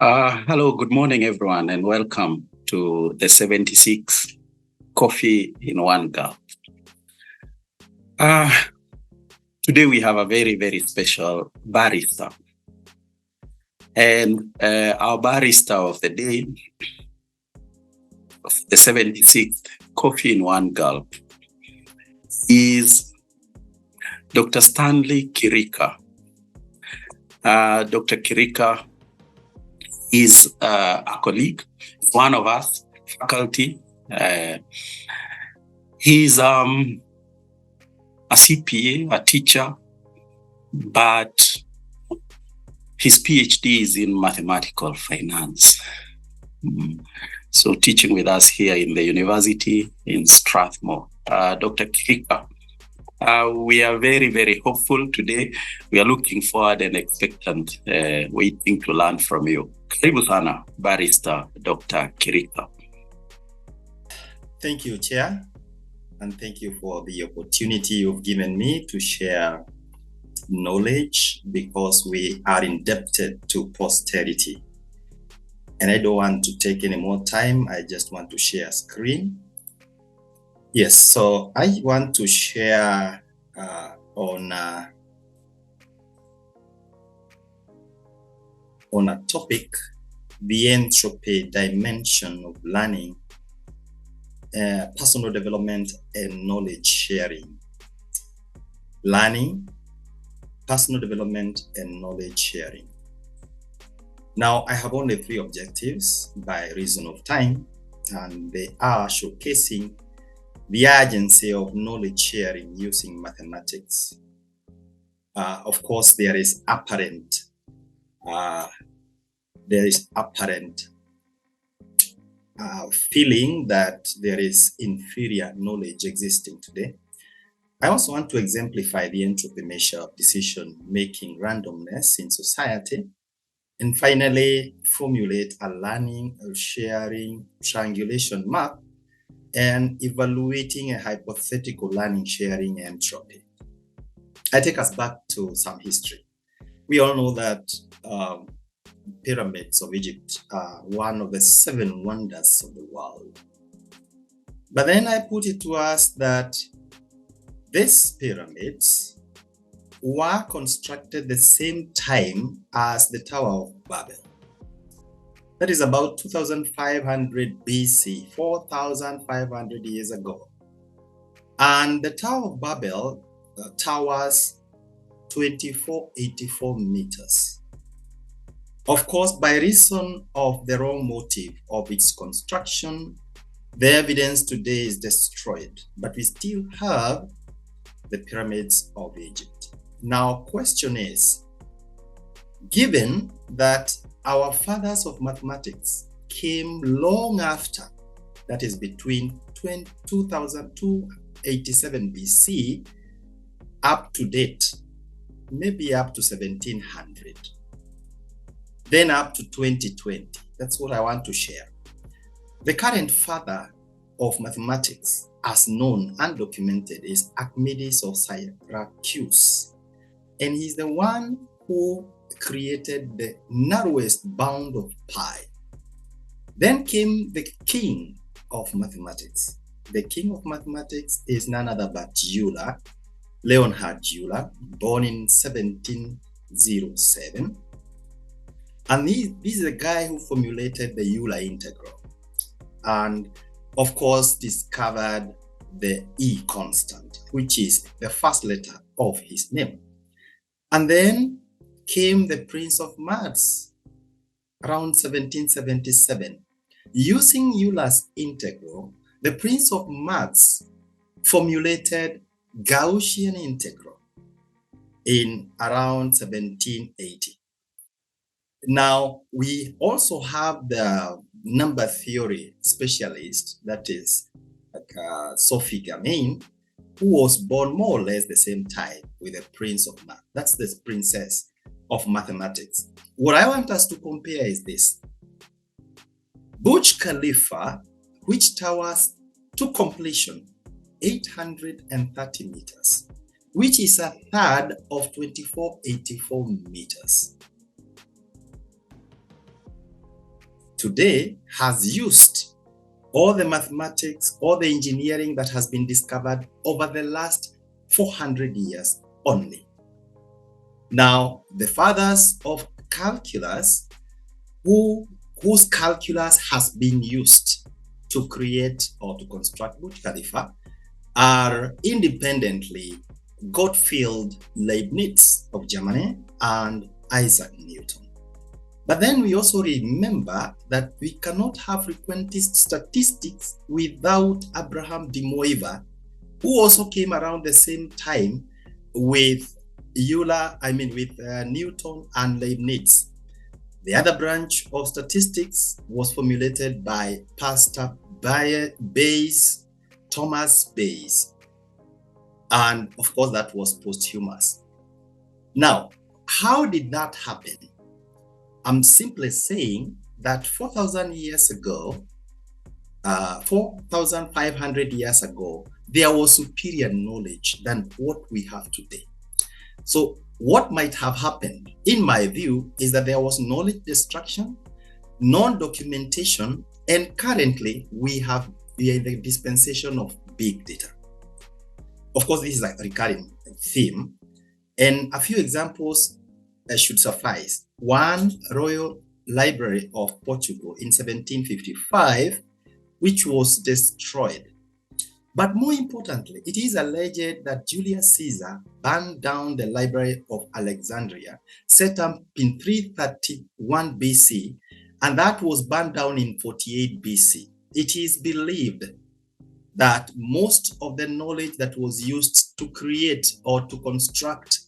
Hello, good morning, everyone, and welcome to the 76th Coffee in One Gulp. Uh, Today we have a very, very special barista. And our barista of the day, of the 76th Coffee in One Gulp, is Dr. Stanley Kirika. Dr. Kirika is a colleague, one of us, faculty. He's a CPA, a teacher, but his PhD is in mathematical finance. So teaching with us here in the university in Strathmore. Dr. Kirika, we are very, very hopeful today. We are looking forward and expectant, waiting to learn from you. Karibu sana, Barrister Dr. Kirika. Thank you, Chair, and thank you for the opportunity you've given me to share knowledge, because we are indebted to posterity. And I don't want to take any more time. I just want to share screen. Yes, so I want to share on a topic, the entropy dimension of learning, personal development and knowledge sharing. Learning, personal development and knowledge sharing. Now, I have only 3 objectives by reason of time, and they are showcasing the urgency of knowledge sharing using mathematics. Of course, there is apparent feeling that there is inferior knowledge existing today. I also want to exemplify the entropy measure of decision-making randomness in society. And finally, formulate a learning, sharing, triangulation map, and evaluating a hypothetical learning sharing entropy. I take us back to some history. We all know that pyramids of Egypt are one of the 7 wonders of the world. But then I put it to us that these pyramids were constructed the same time as the Tower of Babel. That is about 2500 BC, 4,500 years ago. And the Tower of Babel towers 2484 meters. Of course, by reason of the wrong motive of its construction, the evidence today is destroyed, but we still have the pyramids of Egypt. Now, question is, given that our fathers of mathematics came long after, that is between 2287 BC up to date, maybe up to 1700, then up to 2020. That's what I want to share. The current father of mathematics, as known and documented, is Archimedes of Syracuse. And he's the one who created the narrowest bound of pi. Then came the king of mathematics. The king of mathematics is none other but Euler, Leonhard Euler, born in 1707. And this is the guy who formulated the Euler integral. And of course, discovered the E constant, which is the first letter of his name. And then came the Prince of Maths around 1777. Using Euler's integral, the Prince of Maths formulated Gaussian integral in around 1780. Now, we also have the number theory specialist, that is Sophie Germain, who was born more or less the same time with the Prince of Maths. That's the princess of mathematics. What I want us to compare is this. Burj Khalifa, which towers to completion 830 meters, which is a third of 2484 meters. today has used all the mathematics, all the engineering that has been discovered over the last 400 years only. Now, the fathers of calculus, whose calculus has been used to create or to construct Burj Khalifa, are independently Gottfried Leibniz of Germany and Isaac Newton. But then we also remember that we cannot have frequentist statistics without Abraham de Moivre, who also came around the same time with Newton and Leibniz. The other branch of statistics was formulated by Pastor Thomas Bayes. And of course, that was posthumous. Now, how did that happen? I'm simply saying that 4,000 years ago, 4,500 years ago, there was superior knowledge than what we have today. So what might have happened, in my view, is that there was knowledge destruction, non-documentation, and currently we are in the dispensation of big data. Of course, this is a recurring theme, and a few examples should suffice. One, Royal Library of Portugal in 1755, which was destroyed. But more importantly, it is alleged that Julius Caesar burned down the Library of Alexandria, set up in 331 BC, and that was burned down in 48 BC. It is believed that most of the knowledge that was used to create or to construct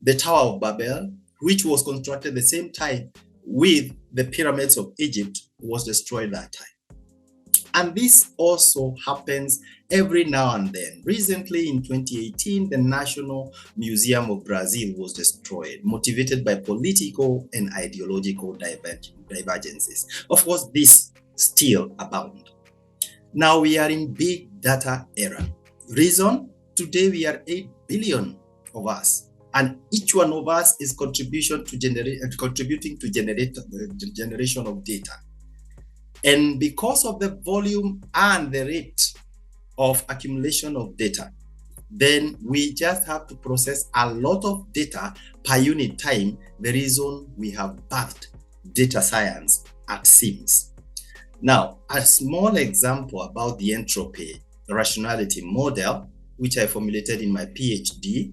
the Tower of Babel, which was constructed the same time with the pyramids of Egypt, was destroyed that time. And this also happens every now and then. Recently, in 2018, the National Museum of Brazil was destroyed, motivated by political and ideological divergences. Of course, this still abound. Now we are in big data era. Reason? Today we are 8 billion of us, and each one of us is contributing to generate the generation of data. And because of the volume and the rate of accumulation of data, then we just have to process a lot of data per unit time. The reason we have birthed data science at SIMS. Now, a small example about the entropy rationality model, which I formulated in my PhD.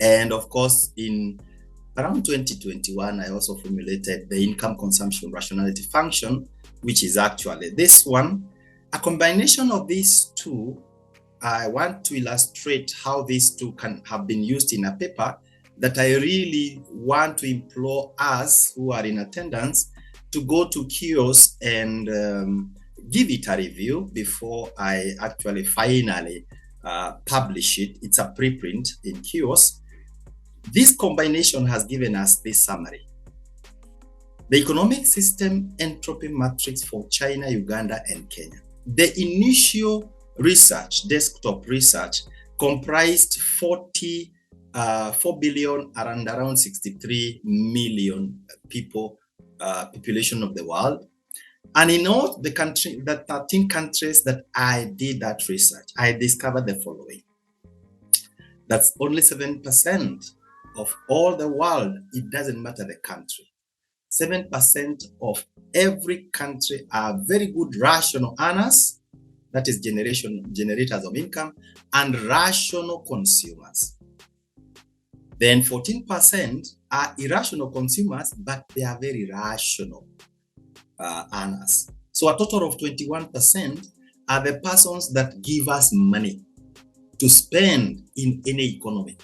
And of course, in around 2021, I also formulated the income consumption rationality function, which is actually this one. A combination of these two, I want to illustrate how these two can have been used in a paper that I really want to implore us who are in attendance to go to kiosk and give it a review before I actually finally publish it. It's a preprint in kiosk. This combination has given us this summary. The economic system entropy matrix for China, Uganda, and Kenya. The initial research, desktop research, comprised 4 billion and around 63 million people, population of the world. And in all the 13 countries that I did that research, I discovered the following. That's only 7% of all the world. It doesn't matter the country. 7% of every country are very good rational earners, that is generators of income, and rational consumers. Then 14% are irrational consumers, but they are very rational earners. So a total of 21% are the persons that give us money to spend in any economy.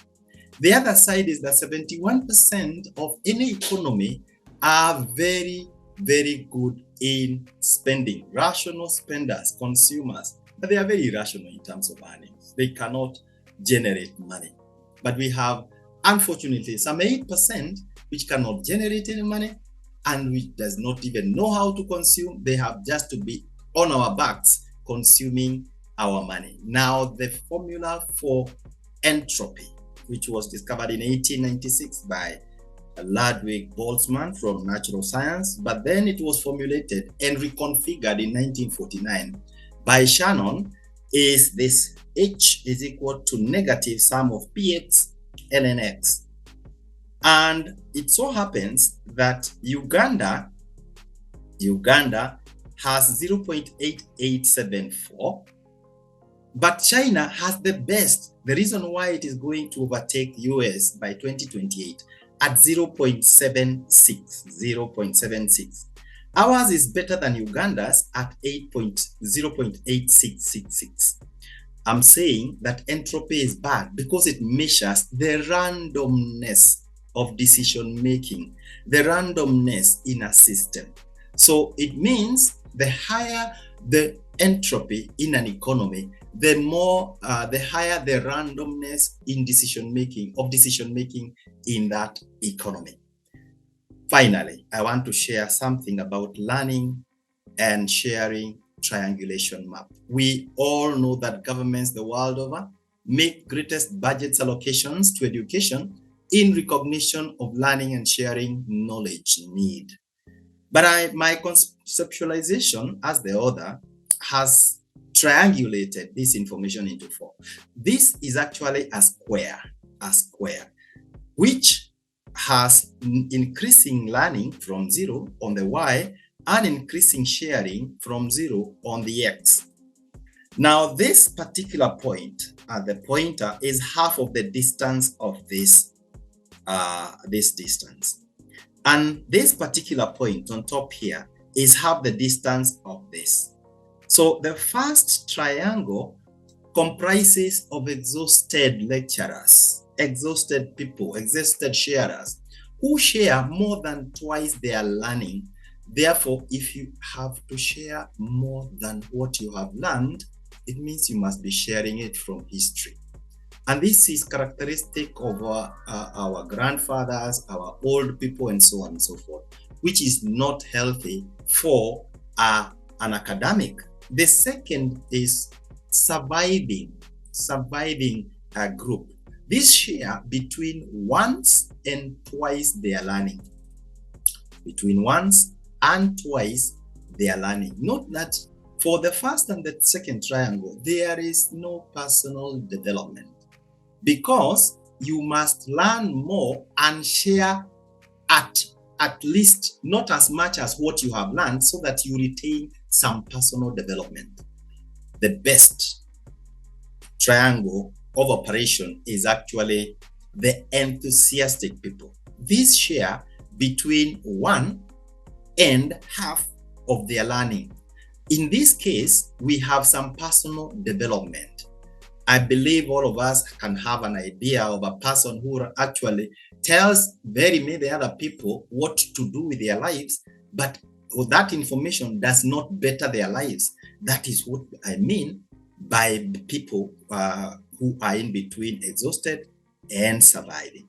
The other side is that 71% of any economy are very, very good in spending. Rational spenders, consumers, but they are very irrational in terms of earnings. They cannot generate money. But we have, unfortunately, some 8% which cannot generate any money and which does not even know how to consume. They have just to be on our backs consuming our money. Now, the formula for entropy, which was discovered in 1896 by Ludwig Boltzmann from natural science, but then it was formulated and reconfigured in 1949 by Shannon. Is this H is equal to negative sum of Px ln x. And it so happens that Uganda has 0.8874, but China has the best. The reason why it is going to overtake US by 2028 at 0.76. Ours is better than Uganda's at 0.8666. I'm saying that entropy is bad because it measures the randomness of decision making, the randomness in a system. So it means the higher the entropy in an economy, the higher the randomness in decision making in that economy. Finally, I want to share something about learning and sharing triangulation map. We all know that governments the world over make greatest budget allocations to education in recognition of learning and sharing knowledge need. But my conceptualization as the author has triangulated this information into four. This is actually a square, which has increasing learning from 0 on the y and increasing sharing from 0 on the x. Now, this particular point at the pointer is half of the distance of this distance. And this particular point on top here is half the distance of this. So the first triangle comprises of exhausted lecturers, exhausted people, exhausted sharers who share more than twice their learning. Therefore, if you have to share more than what you have learned, it means you must be sharing it from history. And this is characteristic of our grandfathers, our old people, and so on and so forth, which is not healthy for an academic. The second is surviving a group. This share between once and twice their learning. Between once and twice their learning. Note that for the first and the second triangle, there is no personal development, because you must learn more and share at least not as much as what you have learned, so that you retain some personal development. The best triangle of operation is actually the enthusiastic people. This share between 1 and half of their learning. In this case, we have some personal development. I believe all of us can have an idea of a person who actually tells very many other people what to do with their lives, but that information does not better their lives. That is what I mean by people who are in between exhausted and surviving.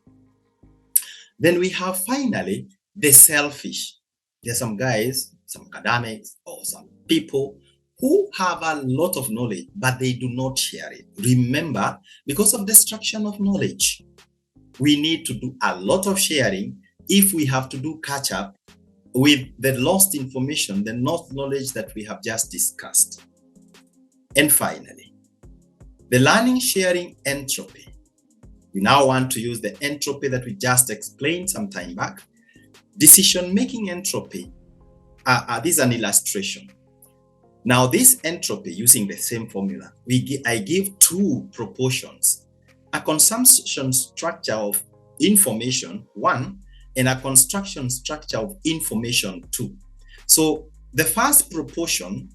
Then we have finally the selfish. There are some guys, some academics, or some people who have a lot of knowledge, but they do not share it. Remember, because of destruction of knowledge, we need to do a lot of sharing if we have to do catch up with the lost information, the lost knowledge that we have just discussed. And finally, the learning sharing entropy. We now want to use the entropy that we just explained some time back. Decision-making entropy, this is an illustration. Now, this entropy, using the same formula, I give two proportions: a consumption structure of information, 1, and a construction structure of information, 2. So the first proportion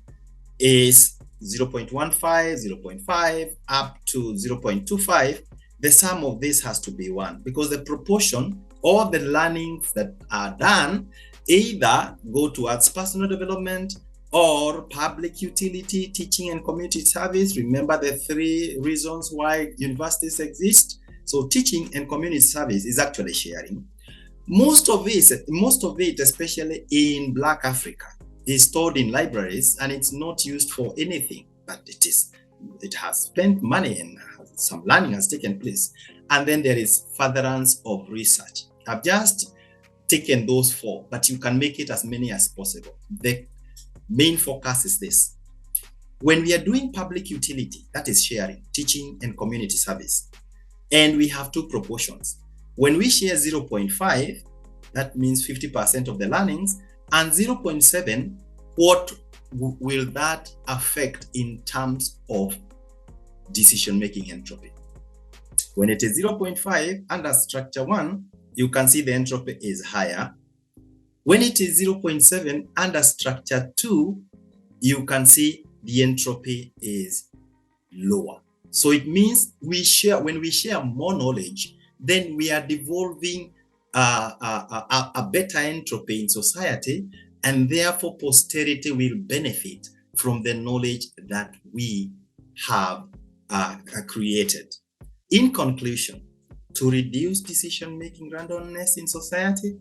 is 0.15, 0.5, up to 0.25. The sum of this has to be 1, because the proportion, all the learnings that are done, either go towards personal development or public utility, teaching and community service. Remember the 3 reasons why universities exist. So teaching and community service is actually sharing. Most of it, especially in Black Africa, is stored in libraries and it's not used for anything, but it has spent money and some learning has taken place. And then there is furtherance of research. I've just taken those 4, but you can make it as many as possible. The main focus is this. When we are doing public utility, that is sharing, teaching, and community service, and we have 2 proportions. When we share 0.5, that means 50% of the learnings, and 0.7, what will that affect in terms of decision-making entropy? When it is 0.5 under structure 1, you can see the entropy is higher. When it is 0.7 under structure 2, you can see the entropy is lower. So it means when we share more knowledge, then we are devolving a better entropy in society, and therefore posterity will benefit from the knowledge that we have created. In conclusion, to reduce decision-making randomness in society,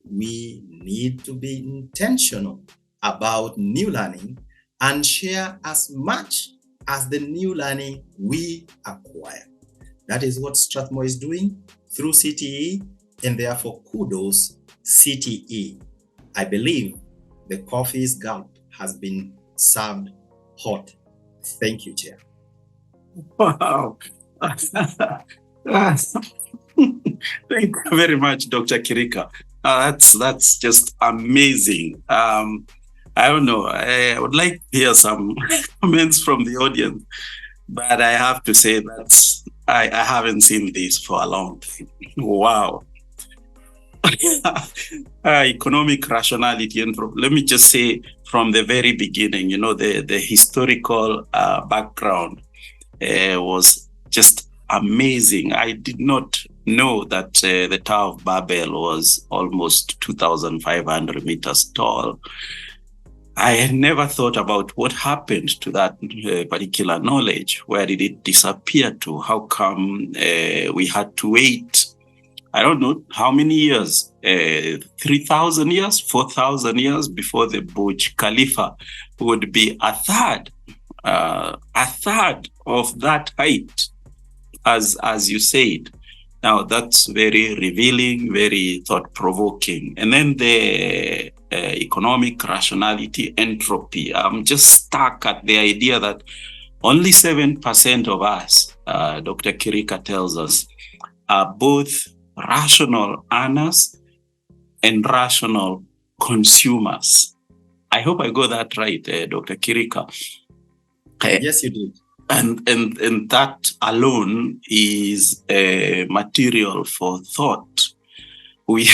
we need to be intentional about new learning and share as much as the new learning we acquire. That is what Strathmore is doing through CTE, and therefore kudos CTE. I believe the coffee's Gulp has been served hot. Thank you, Chair. Wow. Thank you very much, Dr. Kirika. That's just amazing. I don't know. I would like to hear some comments from the audience, but I have to say that I haven't seen this for a long time. Wow. Economic rationality, and let me just say from the very beginning, the historical background was just amazing. I did not know that the Tower of Babel was almost 2,500 meters tall. I had never thought about what happened to that particular knowledge. Where did it disappear to? How come we had to wait, I don't know how many years, 3,000 years, 4,000 years before the Burj Khalifa would be a third of that height, as you said. Now that's very revealing, very thought-provoking. And then the economic rationality, entropy. I'm just stuck at the idea that only 7% of us, Dr. Kirika tells us, are both rational earners and rational consumers. I hope I got that right, Dr. Kirika. Yes, you did. And that alone is material for thought. We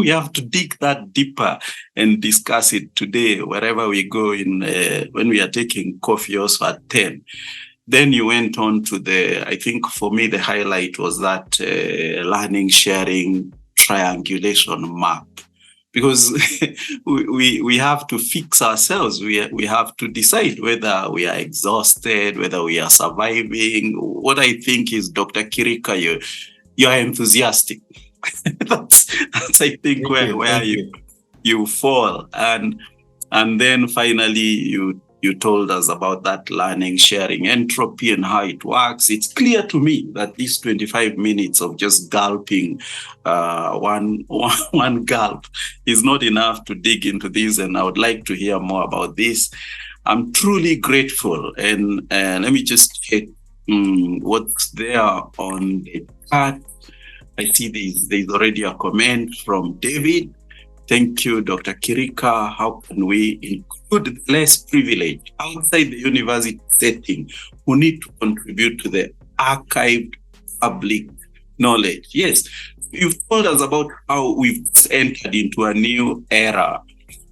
have to dig that deeper and discuss it today wherever we go when we are taking coffee also at 10. Then you went on to I think for me the highlight was that learning, sharing, triangulation map. Because we have to fix ourselves. We have to decide whether we are exhausted, whether we are surviving. What I think is, Dr. Kirika, you are enthusiastic. that's I think where you fall. And then finally you told us about that learning, sharing, entropy, and how it works. It's clear to me that these 25 minutes of just gulping one gulp is not enough to dig into this, and I would like to hear more about this. I'm truly grateful, and let me just check what's there on the chat. I see there's already a comment from David. Thank you, Dr. Kirika. How can we include the less privileged outside the university setting who need to contribute to the archived public knowledge? Yes, you've told us about how we've entered into a new era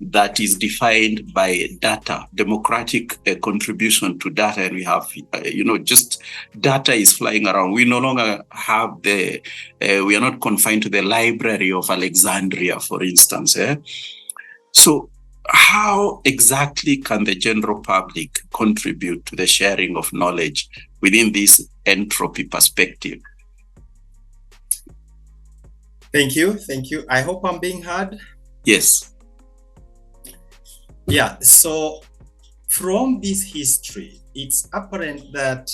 that is defined by data, democratic contribution to data, and we have, just data is flying around. We no longer have we are not confined to the Library of Alexandria, for instance. So how exactly can the general public contribute to the sharing of knowledge within this entropy perspective? Thank you. I hope I'm being heard. Yes. Yeah, so from this history, it's apparent that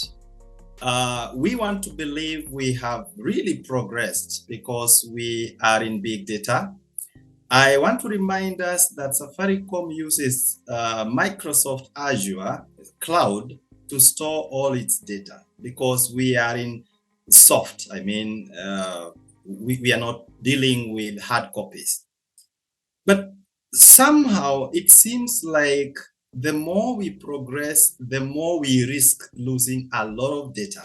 we want to believe we have really progressed because we are in big data. I want to remind us that Safaricom uses Microsoft Azure Cloud to store all its data because we are in soft. I mean, we are not dealing with hard copies. But somehow it seems like the more we progress, the more we risk losing a lot of data.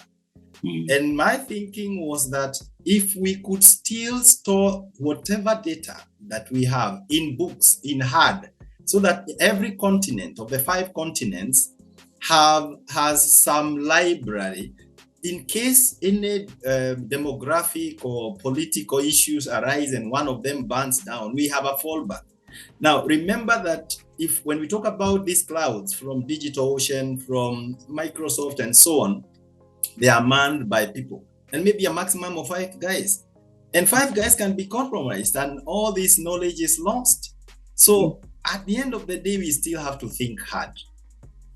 And my thinking was that if we could still store whatever data that we have in books, in hard, so that every continent of the 5 continents has some library, in case any demographic or political issues arise and one of them burns down, we have a fallback. Now, remember that when we talk about these clouds from DigitalOcean, from Microsoft and so on, they are manned by people, and maybe a maximum of 5 guys. And 5 guys can be compromised and all this knowledge is lost. So at the end of the day, we still have to think hard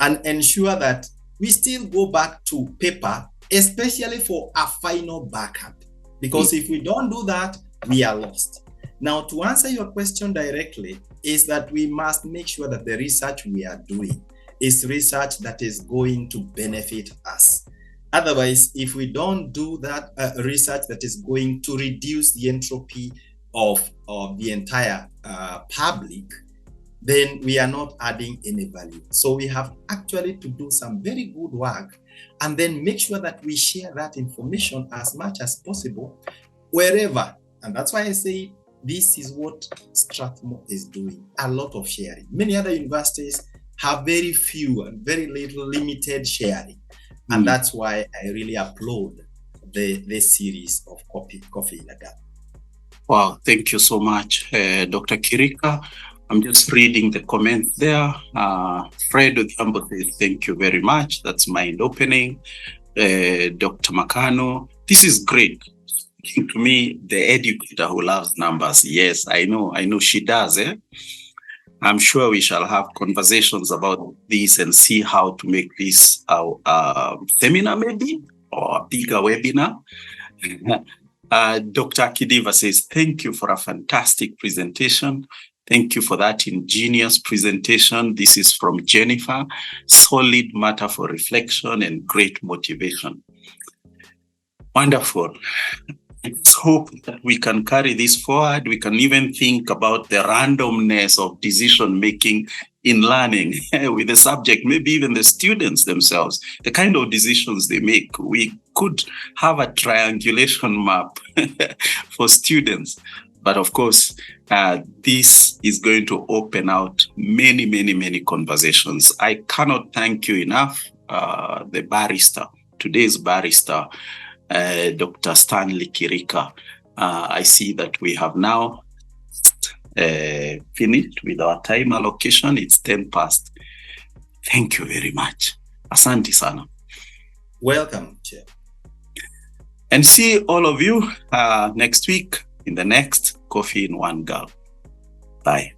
and ensure that we still go back to paper, especially for a final backup. Because if we don't do that, we are lost. Now, to answer your question directly, is that we must make sure that the research we are doing is research that is going to benefit us. Otherwise, if we don't do that research that is going to reduce the entropy of the entire public, then we are not adding any value. So we have actually to do some very good work and then make sure that we share that information as much as possible wherever. And that's why I say this is what Strathmore is doing, a lot of sharing. Many other universities have very few and very little limited sharing. And that's why I really applaud the series of Coffee in a Gap. Wow, thank you so much, Dr. Kirika. I'm just reading the comments there. Fred Odhiambo says, thank you very much. That's mind-opening. Dr. Makano, this is great. To me, the educator who loves numbers. Yes, I know she does. I'm sure we shall have conversations about this and see how to make this a seminar maybe, or a bigger webinar. Dr. Akidiva says, thank you for a fantastic presentation. Thank you for that ingenious presentation. This is from Jennifer. Solid matter for reflection and great motivation. Wonderful. Let's hope that we can carry this forward. We can even think about the randomness of decision-making in learning with the subject, maybe even the students themselves, the kind of decisions they make. We could have a triangulation map for students. But of course, this is going to open out many, many, many conversations. I cannot thank you enough, the barrister, today's barrister, Dr. Stanley Kirika. I see that we have now finished with our time allocation. It's 10 past. Thank you very much. Asante sana. Welcome, Chair. And see all of you next week in the next Coffee in One Gulp. Bye.